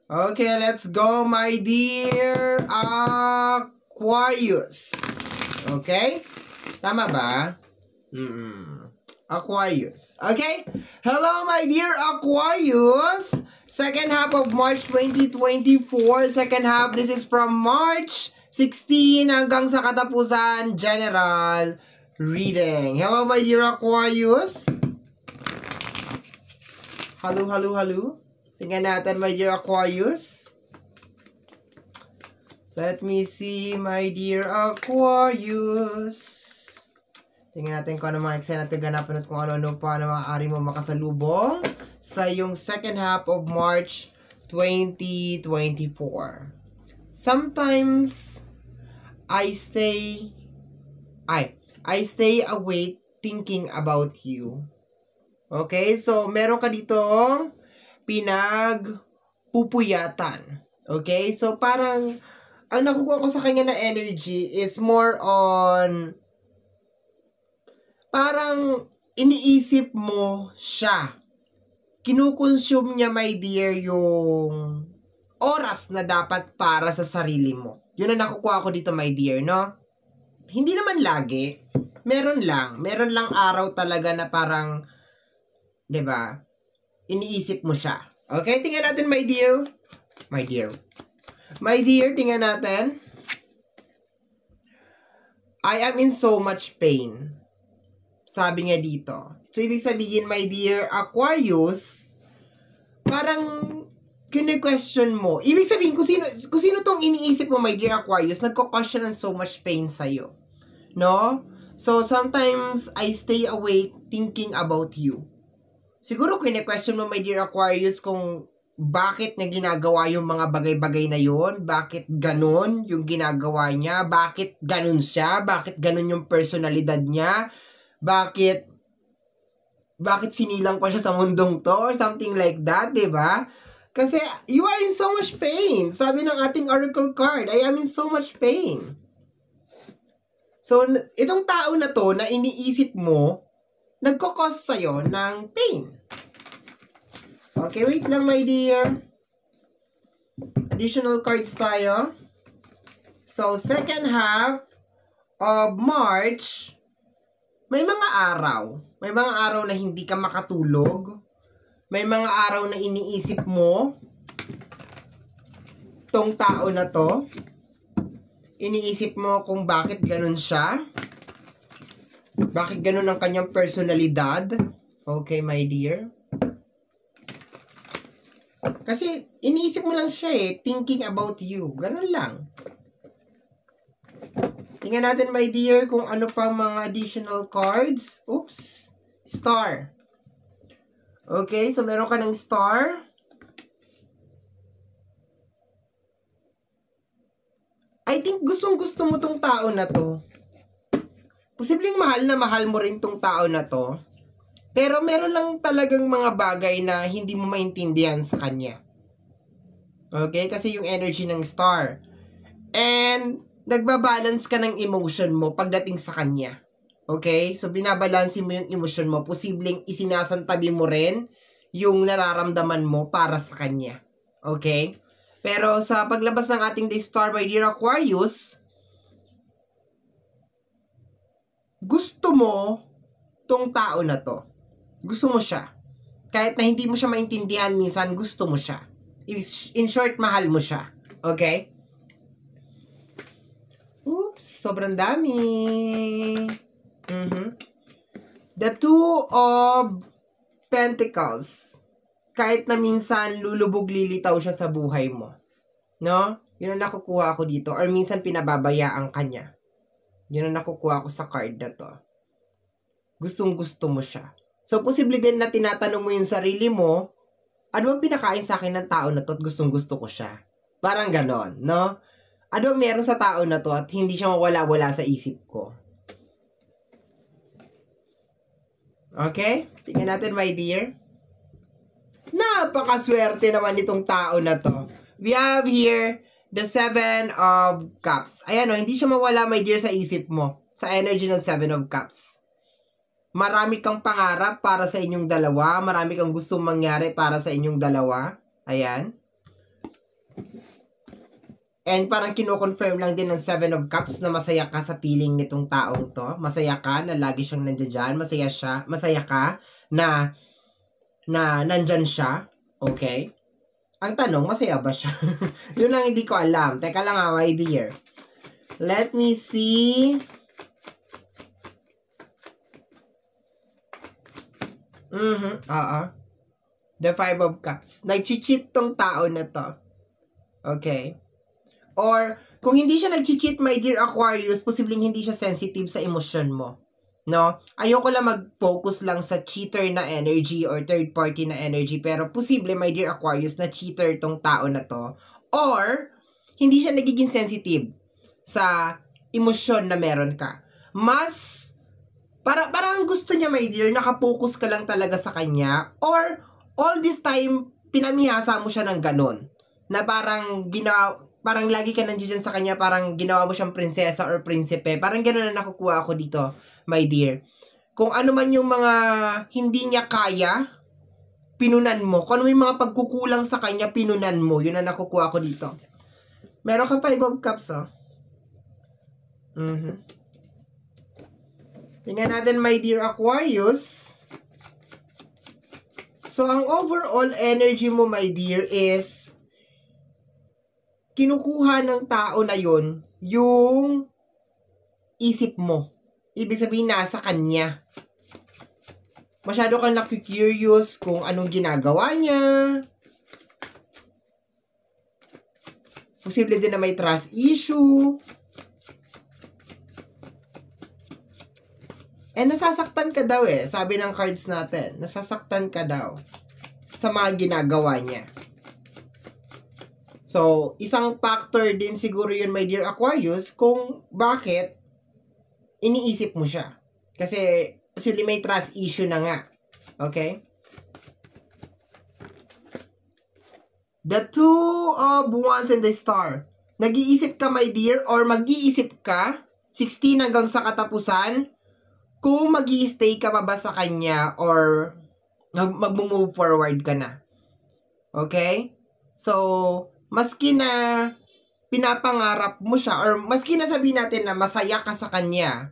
Okay, let's go, my dear Aquarius. Okay? Tama ba? Aquarius. Okay? Hello, my dear Aquarius. Second half of March 2024. Second half, this is from March 16 hanggang sa katapusan, general reading. Hello, my dear Aquarius. Hello, hello, hello. Tingnan natin, my dear Aquarius. Let me see, my dear Aquarius. Tingnan natin kung ano mga eksena natin ganapan at kung ano-ano pa na maaari mo makasalubong sa yung second half of March 2024. Sometimes, I stay awake thinking about you. Okay? So, meron ka ditong pinagpupuyatan. Okay? So, parang, ang nakukuha ko sa kanya na energy is more on, parang, iniisip mo siya. Kinukonsume niya, my dear, yung oras na dapat para sa sarili mo. Yun ang nakukuha ko dito, my dear, no? Hindi naman lagi. Meron lang araw talaga na parang, 'di ba? Iniisip mo siya. Okay, tingnan natin, my dear. My dear, tingnan natin. I am in so much pain. Sabi niya dito. So, ibig sabihin, my dear Aquarius, parang kine-question mo. Ibig sabihin, kung sino tong iniisip mo, my dear Aquarius, nagko-question ng so much pain sa'yo. No? So, sometimes, I stay awake thinking about you. Siguro kine-question mo, my dear Aquarius, kung bakit niya ginagawa yung mga bagay-bagay na yon, bakit ganun yung ginagawa niya, bakit ganun siya, bakit ganun yung personalidad niya, bakit sinilang pa siya sa mundong to, or something like that, diba? Kasi you are in so much pain. Sabi ng ating oracle card, I am in so much pain. So, itong tao na to na iniisip mo, nagkakos sa'yo ng pain. Okay, wait lang, my dear. Additional cards tayo. So, second half of March, may mga araw. May mga araw na hindi ka makatulog. May mga araw na iniisip mo tong tao na to. Iniisip mo kung bakit ganun siya. Bakit ganun ang kanyang personalidad? Okay, my dear. Kasi, iniisip mo lang siya thinking about you. Ganun lang. Tingnan natin, my dear, kung ano pang mga additional cards. Oops. Star. Okay, so meron ka ng star. I think gustong-gusto mo tong tao na to. Posibleng mahal na mahal mo rin tong tao na to. Pero meron lang talagang mga bagay na hindi mo maintindihan sa kanya. Okay? Kasi yung energy ng star. And, nagbabalance ka ng emotion mo pagdating sa kanya. Okay? So, binabalansin mo yung emotion mo. Posibleng isinasantabi mo rin yung nararamdaman mo para sa kanya. Okay? Pero sa paglabas ng ating The Star, my dear Aquarius, gusto mo tong tao na to. Gusto mo siya. Kahit na hindi mo siya maintindihan, minsan gusto mo siya. In short, mahal mo siya. Okay? Oops, sobrang dami. The Two of Pentacles. Kahit na minsan lulubog lilitaw siya sa buhay mo. No? Yun ang nakukuha ko dito. Or minsan pinababayaan ka niya. Yun ang nakukuha ko sa card na to. Gustong-gusto mo siya. So, posible din na tinatanong mo yung sarili mo, ano bang pinakain sa akin ng tao na to at gustong-gusto ko siya? Parang ganon, no? Ano bang meron sa tao na to at hindi siya mawala-wala sa isip ko? Okay? Tingnan natin, my dear. Napakaswerte naman itong tao na to. We have here the Seven of Cups. Ayan o, hindi siya mawala, my dear, sa isip mo. Sa energy ng Seven of Cups. Marami kang pangarap para sa inyong dalawa. Marami kang gustong mangyari para sa inyong dalawa. Ayan. And parang kino-confirm lang din ng Seven of Cups na masaya ka sa feeling nitong taong to. Masaya ka na lagi siyang nandiyan dyan. Masaya ka na nandyan siya. Okay? Ang tanong, masaya ba siya? Yun lang hindi ko alam. Teka lang my dear. Let me see. The Five of Cups. Nag-cheat tong tao na to. Okay? Or, kung hindi siya nag-cheat, my dear Aquarius, posibleng hindi siya sensitive sa emosyon mo. No? Ayoko lang mag-focus lang sa cheater na energy or third party na energy, pero posible, my dear Aquarius, na cheater tong tao na to. Or, hindi siya nagiging sensitive sa emosyon na meron ka. Mas, parang gusto niya, my dear, nakapokus ka lang talaga sa kanya. Or, all this time, pinamihasa mo siya ng ganon. Na parang lagi ka nandiyan sa kanya, parang ginawa mo siyang prinsesa or prinsipe. Parang gano'n na nakukuha ako dito, my dear. Kung ano man yung mga hindi niya kaya, pinunan mo. Kung ano yung mga pagkukulang sa kanya, pinunan mo. Yun na nakukuha ko dito. Meron kang Five of Cups, oh. Tingnan natin, my dear Aquarius. So, ang overall energy mo, my dear, is kinukuha ng tao na yon yung isip mo. Ibig sabihin, nasa kanya. Masyado kang naku-curious kung anong ginagawa niya. Posible din na may trust issue. Nasasaktan ka daw sabi ng cards natin. Nasasaktan ka daw sa mga ginagawa niya. So, isang factor din siguro yun, my dear Aquarius, kung bakit iniisip mo siya. Kasi may trust issue na nga. Okay? The Two of Wands and the Star. Nag-iisip ka, my dear, or mag-iisip ka, 16 hanggang sa katapusan, kung mag-i-stay ka pa ba sa kanya or mag-move forward ka na. Okay? So, maski na pinapangarap mo siya or maski na sabihin natin na masaya ka sa kanya,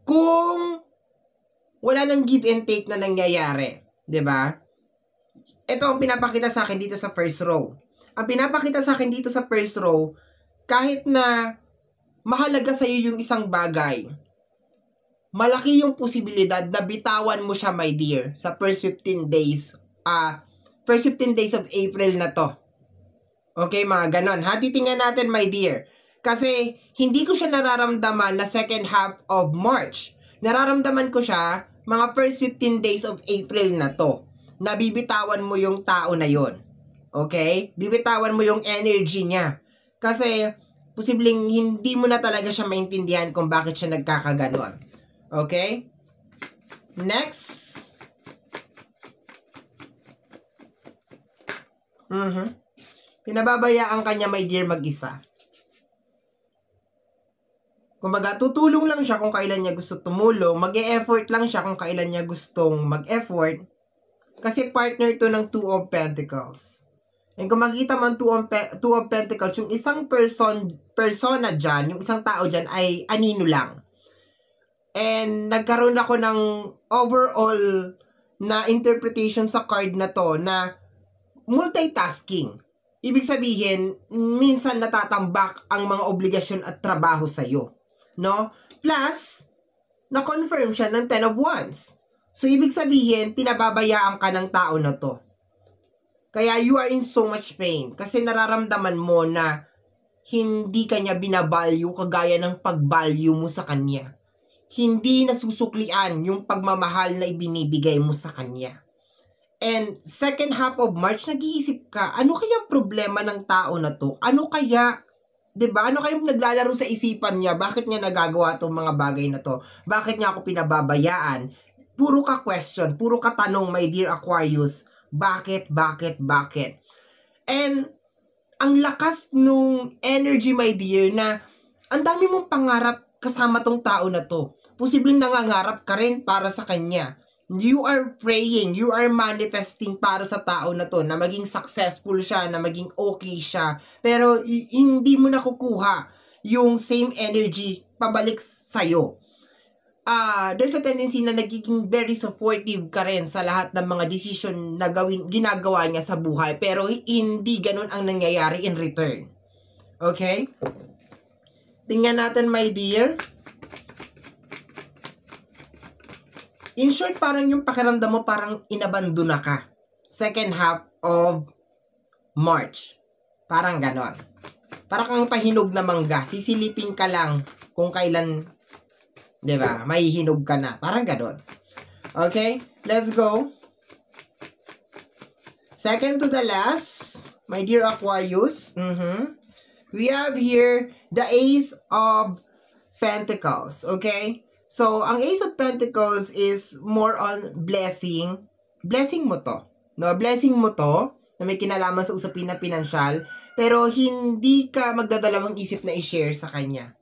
kung wala nang give and take na nangyayari, 'di ba? Ito ang pinapakita sa akin dito sa first row. Ang pinapakita sa akin dito sa first row, kahit na mahalaga sa iyo yung isang bagay, malaki yung posibilidad na bitawan mo siya, my dear, sa first 15 days of April na to. Okay, mga ganon. Titingnan natin, my dear. Kasi, hindi ko siya nararamdaman na second half of March. Nararamdaman ko siya mga first 15 days of April na to. Nabibitawan mo yung tao na yon. Okay? Bibitawan mo yung energy niya. Kasi, posibleng hindi mo na talaga siya maintindihan kung bakit siya nagkakaganon. Okay? Next. Pinababayaan kanya, my dear, mag-isa. Kumbaga, tutulong lang siya kung kailan niya gusto tumulong. Mag-e-effort lang siya kung kailan niya gustong mag-effort. Kasi partner to ng Two of Pentacles. And kung makikita man Two of Pentacles, yung isang persona dyan, yung isang tao dyan ay anino lang. And nagkaroon ako ng overall na interpretation sa card na to na multitasking. Ibig sabihin, minsan natatambak ang mga obligasyon at trabaho sa'yo. No? Plus, na-confirm siya ng Ten of Wands. So, ibig sabihin, pinababayaan ka ng tao na to. Kaya you are in so much pain. Kasi nararamdaman mo na hindi kanya binavalue kagaya ng pag-value mo sa kanya. Hindi nasusuklian yung pagmamahal na ibinibigay mo sa kanya. And second half of March, nag-iisip ka, ano kaya problema ng tao na to? Ano kaya, 'di ba? Ano kaya naglalaro sa isipan niya? Bakit niya nagagawa tong mga bagay na to? Bakit niya ako pinababayaan? Puro ka question, puro ka tanong, my dear Aquarius. Bakit? And ang lakas nung energy, my dear, na ang dami mong pangarap kasama tong tao na to. Posibleng nangangarap ka rin para sa kanya. You are praying, you are manifesting para sa tao na to, na maging successful siya, na maging okay siya, pero hindi mo nakukuha yung same energy pabalik sa'yo. There's a tendency na nagiging very supportive ka rin sa lahat ng mga decision na ginagawa niya sa buhay, pero hindi ganun ang nangyayari in return. Okay? Tingnan natin, my dear. In short, parang yung pakiramdam mo parang inabandona ka. Second half of March. Parang ganon. Parang kang pahinog na mangga. Sisilipin ka lang kung kailan, di ba, may hinog ka na. Parang ganon. Okay? Let's go. Second to the last, my dear Aquarius. We have here the Ace of Pentacles. Okay? So, ang Ace of Pentacles is more on blessing. Blessing mo to. No? Blessing mo to na may kinalaman sa usapin na pinansyal, pero hindi ka magdadalawang isip na i-share sa kanya.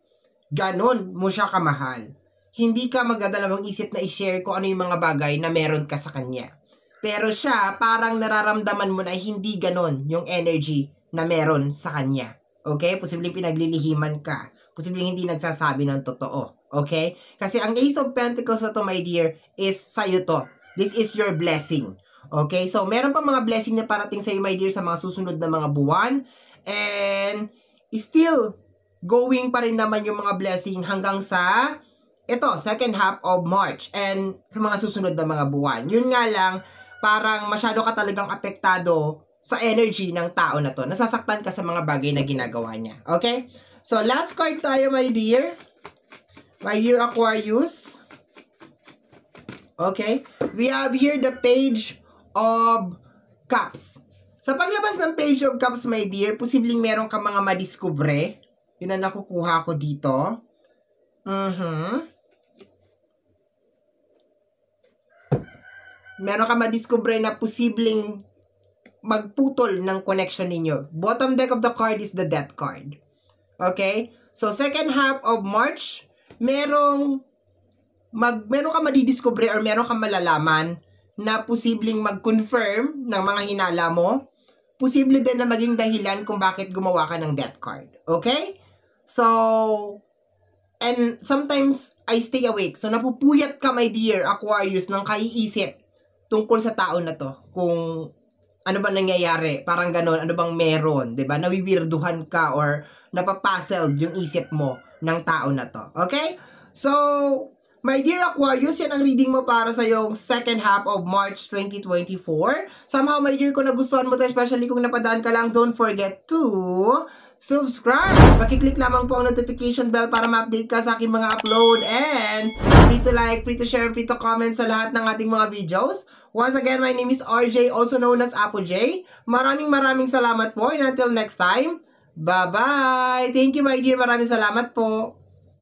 Ganon mo siya kamahal. Hindi ka magdadalawang isip na i-share kung ano yung mga bagay na meron ka sa kanya. Pero siya, parang nararamdaman mo na hindi ganon yung energy na meron sa kanya. Okay? Posibleng pinaglilihiman ka. Posibleng hindi nagsasabi ng totoo. Okay? Kasi ang Ace of Pentacles na to, my dear, is sa'yo to. This is your blessing. Okay? So, meron pa mga blessing na parating sa'yo, my dear, sa mga susunod na mga buwan. And, still, going pa rin naman yung mga blessing hanggang sa, ito, second half of March. And, sa mga susunod na mga buwan. Yun nga lang, parang masyado ka talagang apektado sa energy ng tao na to. Nasasaktan ka sa mga bagay na ginagawa niya. Okay? So, last card tayo, my dear. My dear Aquarius. Okay? We have here the Page of Cups. Sa paglabas ng Page of Cups, my dear, posibleng meron ka mga madiskubre. Yun ang nakukuha ko dito. Meron ka madiskubre na posibleng magputol ng connection ninyo. Bottom deck of the card is the Death card. Okay? So, second half of March, meron ka madidiscover or meron ka malalaman na posibleng mag-confirm ng mga hinala mo. Posible din na maging dahilan kung bakit gumawa ka ng Death card. Okay? So, and sometimes I stay awake. So, napupuyat ka, my dear Aquarius, ng kaiisip tungkol sa tao na to. Kung ano ba nangyayari, parang ganon, ano bang meron, 'di ba? Nawiwirduhan ka or napapuzzled yung isip mo ng tao na to. Okay? So, my dear Aquarius, yan ang reading mo para sa yung second half of March 2024. Somehow, my dear, kung nagustuhan mo to, especially kung napadaan ka lang, don't forget to subscribe. Pakiclick lamang po ang notification bell para ma-update ka sa aking mga upload. And free to like, free to share, free to comment sa lahat ng ating mga videos. Once again, my name is RJ, also known as Apo J. Maraming salamat po. And until next time, bye-bye! Thank you, my dear. Maraming salamat po.